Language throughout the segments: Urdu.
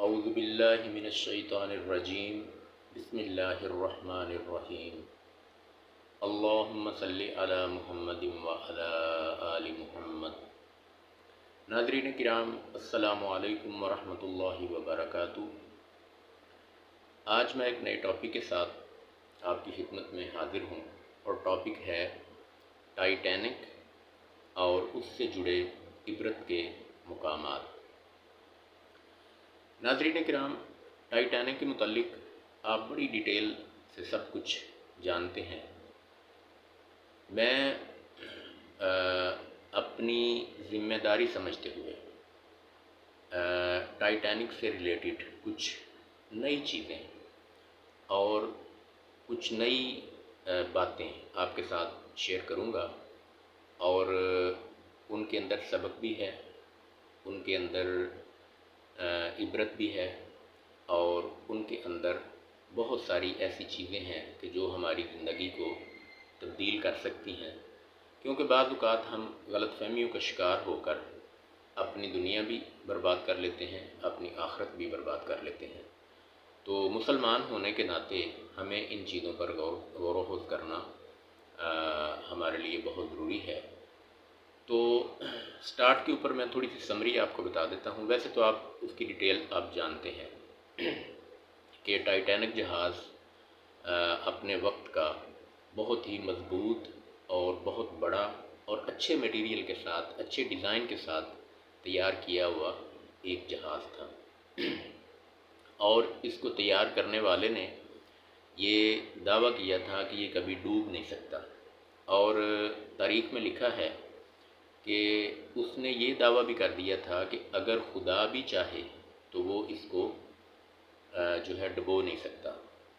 اعوذ باللہ من الشیطان الرجیم بسم اللہ الرحمن الرحیم اللہم صلی علی محمد وعلی آل محمد۔ ناظرین کرام، السلام علیکم ورحمۃ اللہ وبرکاتہ۔ آج میں ایک نئے ٹاپک کے ساتھ آپ کی خدمت میں حاضر ہوں، اور ٹاپک ہے ٹائٹینک اور اس سے جڑے عبرت کے مقامات۔ ناظرین کرام، ٹائٹینک کے متعلق آپ بڑی ڈیٹیل سے سب کچھ جانتے ہیں۔ میں اپنی ذمہ داری سمجھتے ہوئے ٹائٹینک سے ریلیٹڈ کچھ نئی چیزیں اور کچھ نئی باتیں آپ کے ساتھ شیئر کروں گا، اور ان کے اندر سبق بھی ہے، ان کے اندر عبرت بھی ہے، اور ان کے اندر بہت ساری ایسی چیزیں ہیں کہ جو ہماری زندگی کو تبدیل کر سکتی ہیں، کیونکہ بعض اوقات ہم غلط فہمیوں کا شکار ہو کر اپنی دنیا بھی برباد کر لیتے ہیں، اپنی آخرت بھی برباد کر لیتے ہیں۔ تو مسلمان ہونے کے ناطے ہمیں ان چیزوں پر غور و خوض کرنا ہمارے لیے بہت ضروری ہے۔ تو سٹارٹ کے اوپر میں تھوڑی سی سمری آپ کو بتا دیتا ہوں۔ ویسے تو آپ اس کی ڈیٹیل آپ جانتے ہیں کہ ٹائٹینک جہاز اپنے وقت کا بہت ہی مضبوط اور بہت بڑا اور اچھے میٹیریل کے ساتھ، اچھے ڈیزائن کے ساتھ تیار کیا ہوا ایک جہاز تھا، اور اس کو تیار کرنے والے نے یہ دعویٰ کیا تھا کہ یہ کبھی ڈوب نہیں سکتا، اور تاریخ میں لکھا ہے کہ اس نے یہ دعویٰ بھی کر دیا تھا کہ اگر خدا بھی چاہے تو وہ اس کو جو ہے ڈبو نہیں سکتا۔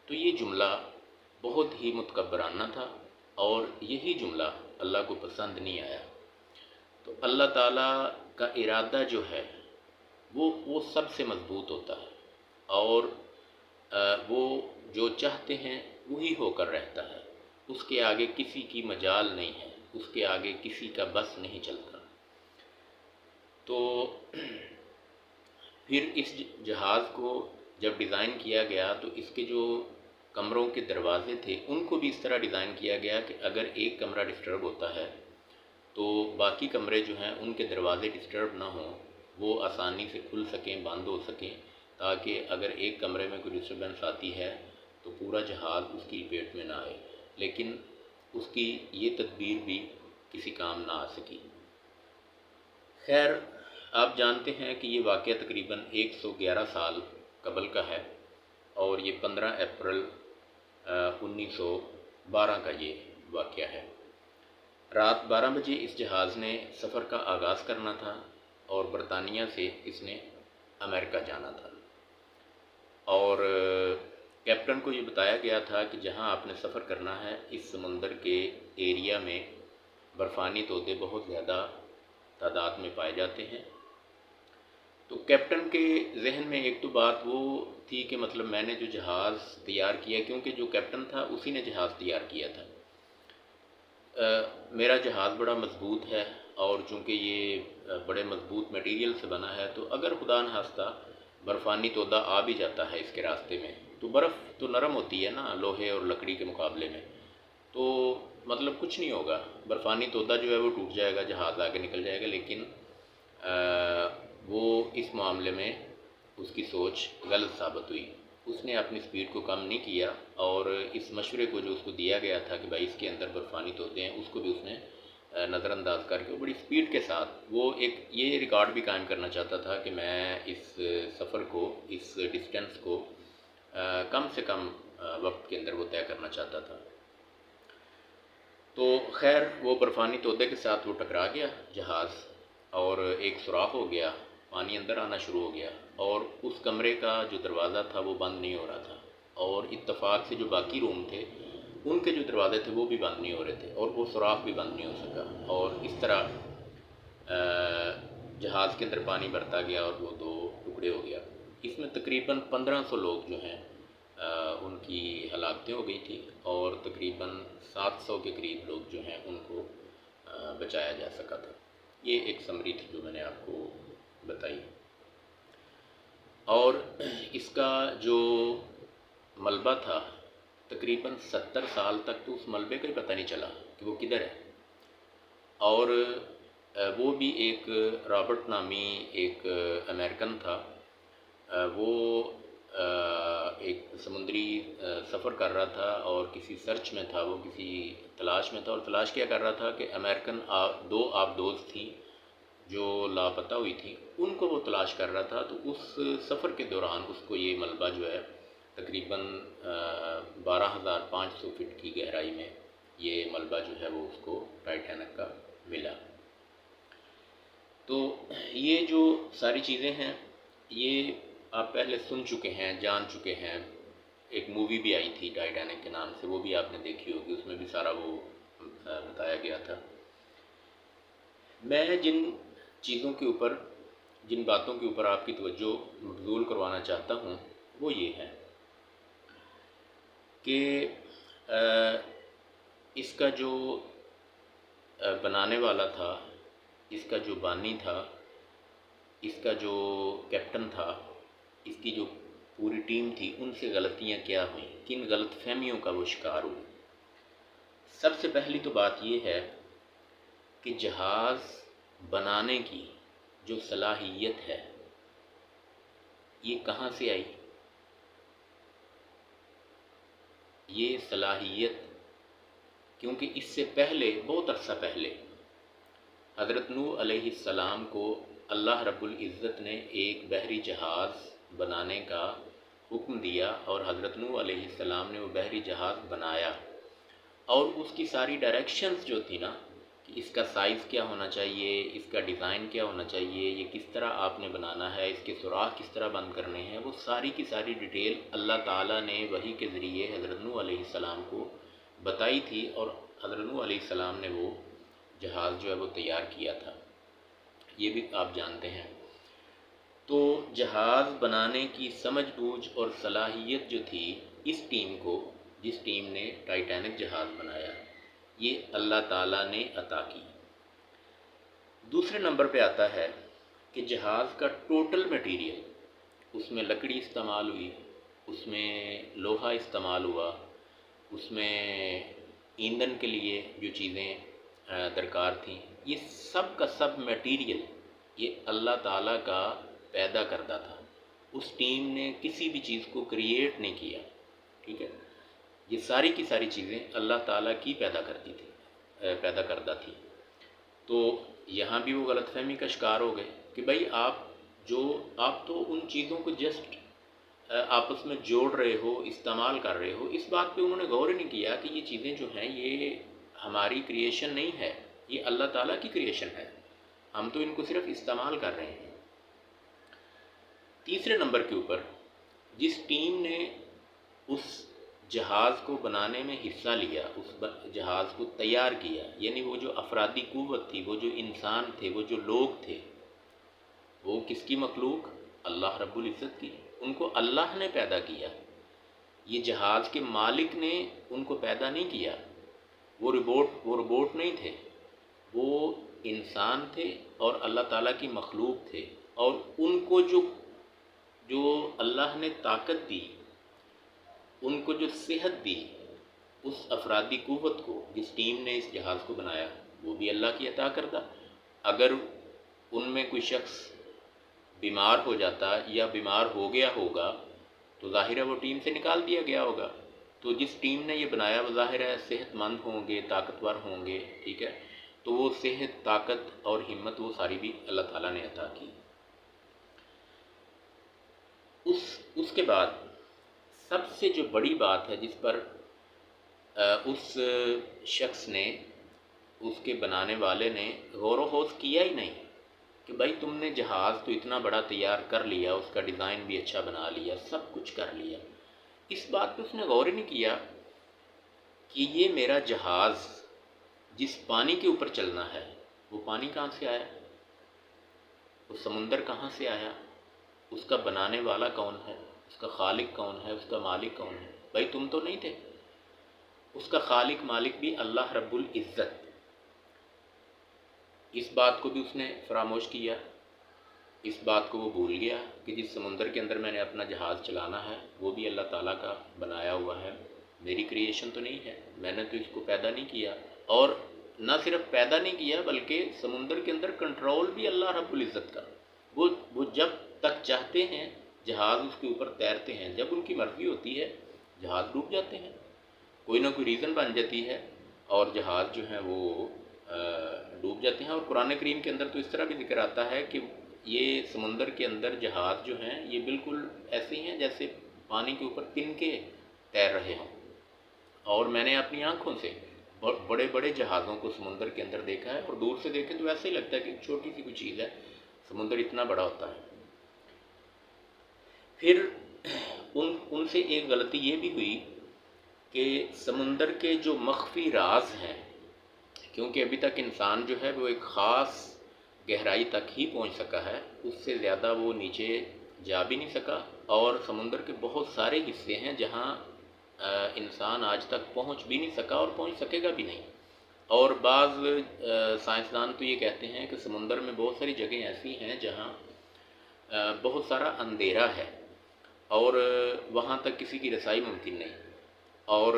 تو یہ جملہ بہت ہی متکبرانہ تھا، اور یہی جملہ اللہ کو پسند نہیں آیا۔ تو اللہ تعالیٰ کا ارادہ جو ہے وہ سب سے مضبوط ہوتا ہے، اور وہ جو چاہتے ہیں وہی ہو کر رہتا ہے۔ اس کے آگے کسی کی مجال نہیں ہے، اس کے آگے کسی کا بس نہیں چلتا۔ تو پھر اس جہاز کو جب ڈیزائن کیا گیا تو اس کے جو کمروں کے دروازے تھے ان کو بھی اس طرح ڈیزائن کیا گیا کہ اگر ایک کمرہ ڈسٹرب ہوتا ہے تو باقی کمرے جو ہیں ان کے دروازے ڈسٹرب نہ ہوں، وہ آسانی سے کھل سکیں، بند ہو سکیں، تاکہ اگر ایک کمرے میں کوئی ڈسٹربنس آتی ہے تو پورا جہاز اس کی لپیٹ میں نہ آئے۔ لیکن اس کی یہ تدبیر بھی کسی کام نہ آ سکی۔ خیر، آپ جانتے ہیں کہ یہ واقعہ تقریباً 111 سال قبل کا ہے، اور یہ 15 اپریل 1912 کا یہ واقعہ ہے۔ رات 12 بجے اس جہاز نے سفر کا آغاز کرنا تھا، اور برطانیہ سے اس نے امریکہ جانا تھا، اور کیپٹن کو یہ بتایا گیا تھا کہ جہاں آپ نے سفر کرنا ہے اس سمندر کے ایریا میں برفانی تودے بہت زیادہ تعداد میں پائے جاتے ہیں۔ تو کیپٹن کے ذہن میں ایک تو بات وہ تھی کہ مطلب میں نے جو جہاز تیار کیا، کیونکہ جو کیپٹن تھا اسی نے جہاز تیار کیا تھا، میرا جہاز بڑا مضبوط ہے، اور چونکہ یہ بڑے مضبوط میٹیریل سے بنا ہے، تو اگر خدا نخواستہ برفانی تودہ آ بھی جاتا ہے اس کے راستے میں، تو برف تو نرم ہوتی ہے نا لوہے اور لکڑی کے مقابلے میں، تو مطلب کچھ نہیں ہوگا، برفانی تودہ جو ہے وہ ٹوٹ جائے گا، جہاز آگے نکل جائے گا۔ لیکن وہ اس معاملے میں اس کی سوچ غلط ثابت ہوئی۔ اس نے اپنی سپیڈ کو کم نہیں کیا، اور اس مشورے کو جو اس کو دیا گیا تھا کہ بھائی اس کے اندر برفانی تودے ہیں، اس کو بھی اس نے نظر انداز کر کے بڑی سپیڈ کے ساتھ وہ ایک یہ ریکارڈ بھی قائم کرنا چاہتا تھا کہ میں اس سفر کو، اس ڈسٹینس کو کم سے کم وقت کے اندر وہ طے کرنا چاہتا تھا۔ تو خیر، وہ برفانی تودے کے ساتھ وہ ٹکرا گیا جہاز، اور ایک سوراخ ہو گیا، پانی اندر آنا شروع ہو گیا، اور اس کمرے کا جو دروازہ تھا وہ بند نہیں ہو رہا تھا، اور اتفاق سے جو باقی روم تھے ان کے جو دروازے تھے وہ بھی بند نہیں ہو رہے تھے، اور وہ سوراخ بھی بند نہیں ہو سکا، اور اس طرح جہاز کے اندر پانی بڑھتا گیا اور وہ دو ٹکڑے ہو گیا۔ اس میں تقریباً 1500 لوگ جو ہیں ان کی ہلاکتیں ہو گئی تھیں، اور تقریباً 700 کے قریب لوگ جو ہیں ان کو بچایا جا سکا تھا۔ یہ ایک سمری تھی جو میں نے آپ کو بتائی۔ اور اس کا جو ملبہ تھا تقریباً 70 سال تک تو اس ملبے کا ہی پتہ نہیں چلا کہ وہ کدھر ہے. اور وہ بھی ایک رابرٹ نامی ایک امریکن تھا. وہ ایک سمندری سفر کر رہا تھا اور کسی سرچ میں تھا، وہ کسی تلاش میں تھا، اور تلاش کیا کر رہا تھا کہ امریکن دو آبدوز تھیں جو لاپتہ ہوئی تھیں، ان کو وہ تلاش کر رہا تھا. تو اس سفر کے دوران اس کو یہ ملبہ جو ہے تقریباً 12,500 فٹ کی گہرائی میں یہ ملبہ جو ہے وہ اس کو ٹائٹینک کا ملا. تو یہ جو ساری چیزیں ہیں یہ آپ پہلے سن چکے ہیں، جان چکے ہیں. ایک مووی بھی آئی تھی ٹائٹینک کے نام سے، وہ بھی آپ نے دیکھی ہوگی، اس میں بھی سارا وہ بتایا گیا تھا. میں جن چیزوں کے اوپر، جن باتوں کے اوپر آپ کی توجہ مبذول کروانا چاہتا ہوں وہ یہ ہے کہ اس کا جو بنانے والا تھا، اس کا جو بانی تھا، اس کا جو کیپٹن تھا، اس کی جو پوری ٹیم تھی، ان سے غلطیاں کیا ہوئیں، کن غلط فہمیوں کا وہ شکار ہوئی. سب سے پہلی تو بات یہ ہے کہ جہاز بنانے کی جو صلاحیت ہے یہ کہاں سے آئی؟ یہ صلاحیت کیونکہ اس سے پہلے، بہت عرصہ پہلے، حضرت نوح علیہ السلام کو اللہ رب العزت نے ایک بحری جہاز بنانے کا حکم دیا، اور حضرت نوح علیہ السلام نے وہ بحری جہاز بنایا. اور اس کی ساری ڈائریکشنز جو تھی نا، کہ اس کا سائز کیا ہونا چاہیے، اس کا ڈیزائن کیا ہونا چاہیے، یہ کس طرح آپ نے بنانا ہے، اس کے سوراخ کس طرح بند کرنے ہیں، وہ ساری کی ساری ڈیٹیل اللہ تعالیٰ نے وحی کے ذریعے حضرت نوح علیہ السلام کو بتائی تھی، اور حضرت نوح علیہ السلام نے وہ جہاز جو ہے وہ تیار کیا تھا. یہ بھی آپ جانتے ہیں. تو جہاز بنانے کی سمجھ بوجھ اور صلاحیت جو تھی اس ٹیم کو، جس ٹیم نے ٹائٹینک جہاز بنایا، یہ اللہ تعالیٰ نے عطا کی. دوسرے نمبر پہ آتا ہے کہ جہاز کا ٹوٹل میٹیریل، اس میں لکڑی استعمال ہوئی، اس میں لوہا استعمال ہوا، اس میں ایندھن کے لیے جو چیزیں درکار تھیں، یہ سب کا سب میٹیریل یہ اللہ تعالیٰ کا پیدا کردہ تھا. اس ٹیم نے کسی بھی چیز کو کریٹ نہیں کیا. ٹھیک ہے، یہ ساری کی ساری چیزیں اللہ تعالیٰ کی پیدا کردہ تھی. تو یہاں بھی وہ غلط فہمی کا شکار ہو گئے کہ بھائی آپ تو ان چیزوں کو جسٹ آپس میں جوڑ رہے ہو، استعمال کر رہے ہو. اس بات پہ انہوں نے غور ہی نہیں کیا کہ یہ چیزیں جو ہیں یہ ہماری کریشن نہیں ہے، یہ اللہ تعالیٰ کی کریشن ہے، ہم تو ان کو صرف استعمال کر رہے ہیں. تیسرے نمبر کے اوپر جس ٹیم نے اس جہاز کو بنانے میں حصہ لیا، اس جہاز کو تیار کیا، یعنی وہ جو افرادی قوت تھی، وہ جو انسان تھے، وہ جو لوگ تھے، وہ کس کی مخلوق؟ اللہ رب العزت کی. ان کو اللہ نے پیدا کیا. یہ جہاز کے مالک نے ان کو پیدا نہیں کیا. وہ روبوٹ نہیں تھے، وہ انسان تھے اور اللہ تعالیٰ کی مخلوق تھے. اور ان کو جو اللہ نے طاقت دی، ان کو جو صحت دی، اس افرادی قوت کو جس ٹیم نے اس جہاز کو بنایا، وہ بھی اللہ کی عطا کردہ. اگر ان میں کوئی شخص بیمار ہو جاتا یا بیمار ہو گیا ہوگا تو ظاہر ہے وہ ٹیم سے نکال دیا گیا ہوگا. تو جس ٹیم نے یہ بنایا وہ ظاہر ہے صحت مند ہوں گے، طاقتور ہوں گے. ٹھیک ہے، تو وہ صحت، طاقت اور ہمت وہ ساری بھی اللہ تعالیٰ نے عطا کی. اس کے بعد سب سے جو بڑی بات ہے جس پر اس شخص نے، اس کے بنانے والے نے غور و خوض کیا ہی نہیں کہ بھائی تم نے جہاز تو اتنا بڑا تیار کر لیا، اس کا ڈیزائن بھی اچھا بنا لیا، سب کچھ کر لیا، اس بات پہ اس نے غور ہی نہیں کیا کہ یہ میرا جہاز جس پانی کے اوپر چلنا ہے وہ پانی کہاں سے آیا، وہ سمندر کہاں سے آیا، اس کا بنانے والا کون ہے، اس کا خالق کون ہے، اس کا مالک کون ہے. بھائی تم تو نہیں تھے. اس کا خالق مالک بھی اللہ رب العزت. اس بات کو بھی اس نے فراموش کیا. اس بات کو وہ بھول گیا کہ جس سمندر کے اندر میں نے اپنا جہاز چلانا ہے وہ بھی اللہ تعالیٰ کا بنایا ہوا ہے، میری کریشن تو نہیں ہے، میں نے تو اس کو پیدا نہیں کیا، اور نہ صرف پیدا نہیں کیا بلکہ سمندر کے اندر کنٹرول بھی اللہ رب العزت کا۔ وہ جب تک چاہتے ہیں جہاز اس کے اوپر تیرتے ہیں، جب ان کی مرضی ہوتی ہے جہاز ڈوب جاتے ہیں، کوئی نہ کوئی ریزن بن جاتی ہے اور جہاز جو ہیں وہ ڈوب جاتے ہیں۔ اور قرآن کریم کے اندر تو اس طرح بھی ذکر آتا ہے کہ یہ سمندر کے اندر جہاز جو ہیں یہ بالکل ایسے ہی ہیں جیسے پانی کے اوپر تنکے تیر رہے ہوں، اور میں نے اپنی آنکھوں سے بڑے بڑے جہازوں کو سمندر کے اندر دیکھا ہے، اور دور سے دیکھیں تو ایسا ہی لگتا ہے کہ چھوٹی سی کوئی چیز ہے، سمندر اتنا بڑا ہوتا ہے۔ پھر ان سے ایک غلطی یہ بھی ہوئی کہ سمندر کے جو مخفی راز ہیں، کیونکہ ابھی تک انسان جو ہے وہ ایک خاص گہرائی تک ہی پہنچ سکا ہے، اس سے زیادہ وہ نیچے جا بھی نہیں سکا، اور سمندر کے بہت سارے حصے ہیں جہاں انسان آج تک پہنچ بھی نہیں سکا اور پہنچ سکے گا بھی نہیں۔ اور بعض سائنسدان تو یہ کہتے ہیں کہ سمندر میں بہت ساری جگہیں ایسی ہیں جہاں بہت سارا اندھیرا ہے اور وہاں تک کسی کی رسائی ممکن نہیں، اور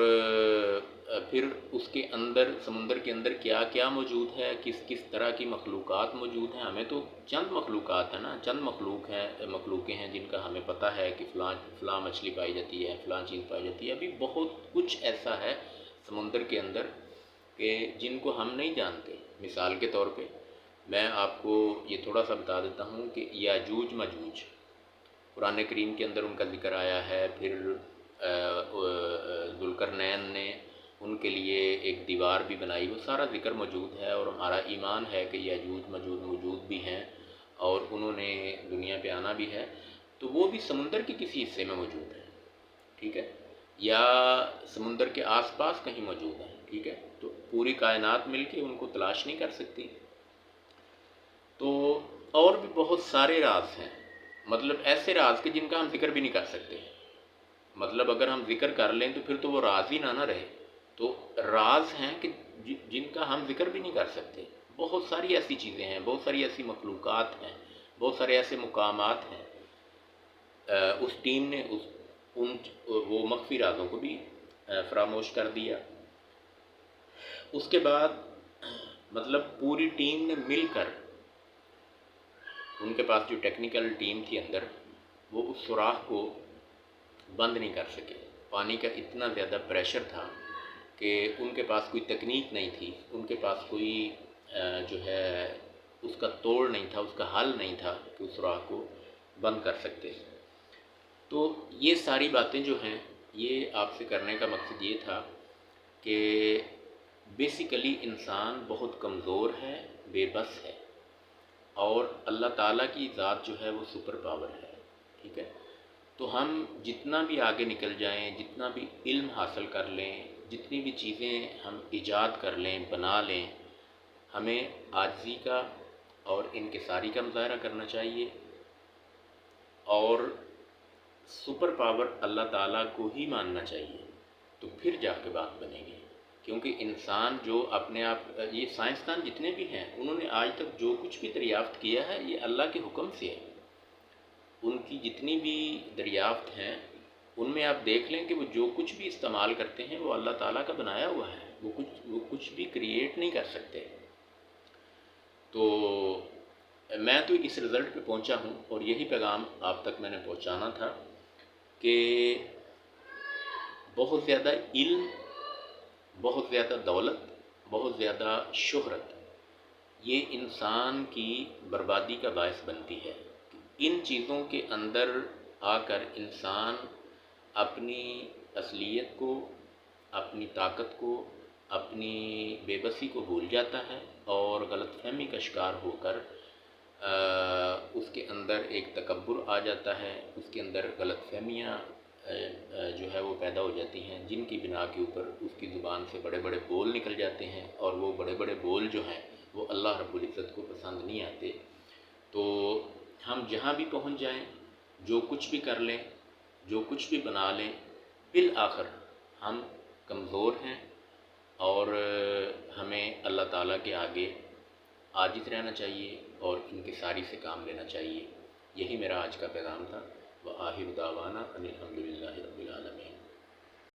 پھر اس کے اندر سمندر کے اندر کیا کیا موجود ہے، کس کس طرح کی مخلوقات موجود ہیں، ہمیں تو چند مخلوقات ہیں نا، چند مخلوقیں ہیں جن کا ہمیں پتہ ہے کہ فلاں مچھلی پائی جاتی ہے، فلاں چیز پائی جاتی ہے، ابھی بہت کچھ ایسا ہے سمندر کے اندر کہ جن کو ہم نہیں جانتے۔ مثال کے طور پہ میں آپ کو یہ تھوڑا سا بتا دیتا ہوں کہ یاجوج ماجوج قرآن کریم کے اندر ان کا ذکر آیا ہے، پھر ذوالقرنین نے ان کے لیے ایک دیوار بھی بنائی، وہ سارا ذکر موجود ہے، اور ہمارا ایمان ہے کہ یاجوج ماجوج موجود بھی ہیں اور انہوں نے دنیا پہ آنا بھی ہے، تو وہ بھی سمندر کے کسی حصے میں موجود ہے، ٹھیک ہے، یا سمندر کے آس پاس کہیں موجود ہیں، ٹھیک ہے، تو پوری کائنات مل کے ان کو تلاش نہیں کر سکتی۔ تو اور بھی بہت سارے راز ہیں، مطلب ایسے راز کے جن کا ہم ذکر بھی نہیں کر سکتے، مطلب اگر ہم ذکر کر لیں تو پھر تو وہ راز ہی نہ رہے، تو راز ہیں کہ جن کا ہم ذکر بھی نہیں کر سکتے۔ بہت ساری ایسی چیزیں ہیں، بہت ساری ایسی مخلوقات ہیں، بہت سارے ایسے مقامات ہیں۔ اس ٹیم نے وہ مخفی رازوں کو بھی فراموش کر دیا۔ اس کے بعد مطلب پوری ٹیم نے مل کر، ان کے پاس جو ٹیکنیکل ٹیم تھی اندر، وہ اس سوراخ کو بند نہیں کر سکے، پانی کا اتنا زیادہ پریشر تھا کہ ان کے پاس کوئی تکنیک نہیں تھی، ان کے پاس کوئی جو ہے اس کا توڑ نہیں تھا، اس کا حل نہیں تھا کہ اس سوراخ کو بند کر سکتے۔ تو یہ ساری باتیں جو ہیں یہ آپ سے کرنے کا مقصد یہ تھا کہ بیسیکلی انسان بہت کمزور ہے، بے بس ہے، اور اللہ تعالیٰ کی ذات جو ہے وہ سپر پاور ہے، ٹھیک ہے۔ تو ہم جتنا بھی آگے نکل جائیں، جتنا بھی علم حاصل کر لیں، جتنی بھی چیزیں ہم ایجاد کر لیں، بنا لیں، ہمیں عاجزی کا اور انکساری کا مظاہرہ کرنا چاہیے، اور سپر پاور اللہ تعالیٰ کو ہی ماننا چاہیے، تو پھر جا کے بات بنے گی۔ کیونکہ انسان جو اپنے آپ، یہ سائنسدان جتنے بھی ہیں انہوں نے آج تک جو کچھ بھی دریافت کیا ہے یہ اللہ کے حکم سے ہے، ان کی جتنی بھی دریافت ہیں ان میں آپ دیکھ لیں کہ وہ جو کچھ بھی استعمال کرتے ہیں وہ اللہ تعالیٰ کا بنایا ہوا ہے، وہ کچھ بھی کریٹ نہیں کر سکتے۔ تو میں تو اس رزلٹ پہ پہنچا ہوں، اور یہی پیغام آپ تک میں نے پہنچانا تھا کہ بہت زیادہ علم، بہت زیادہ دولت، بہت زیادہ شہرت یہ انسان کی بربادی کا باعث بنتی ہے۔ ان چیزوں کے اندر آ کر انسان اپنی اصلیت کو، اپنی طاقت کو، اپنی بے بسی کو بھول جاتا ہے، اور غلط فہمی کا شکار ہو کر اس کے اندر ایک تکبر آ جاتا ہے، اس کے اندر غلط فہمیاں جو ہے وہ پیدا ہو جاتی ہیں، جن کی بنا کے اوپر اس کی زبان سے بڑے بڑے بول نکل جاتے ہیں، اور وہ بڑے بڑے بول جو ہیں وہ اللہ رب العزت کو پسند نہیں آتے۔ تو ہم جہاں بھی پہنچ جائیں، جو کچھ بھی کر لیں، جو کچھ بھی بنا لیں، بالآخر ہم کمزور ہیں، اور ہمیں اللہ تعالیٰ کے آگے عاجز رہنا چاہیے اور انکساری سے کام لینا چاہیے۔ یہی میرا آج کا پیغام تھا۔ وآخر دعوانا ان الحمد للہ رب العالمین۔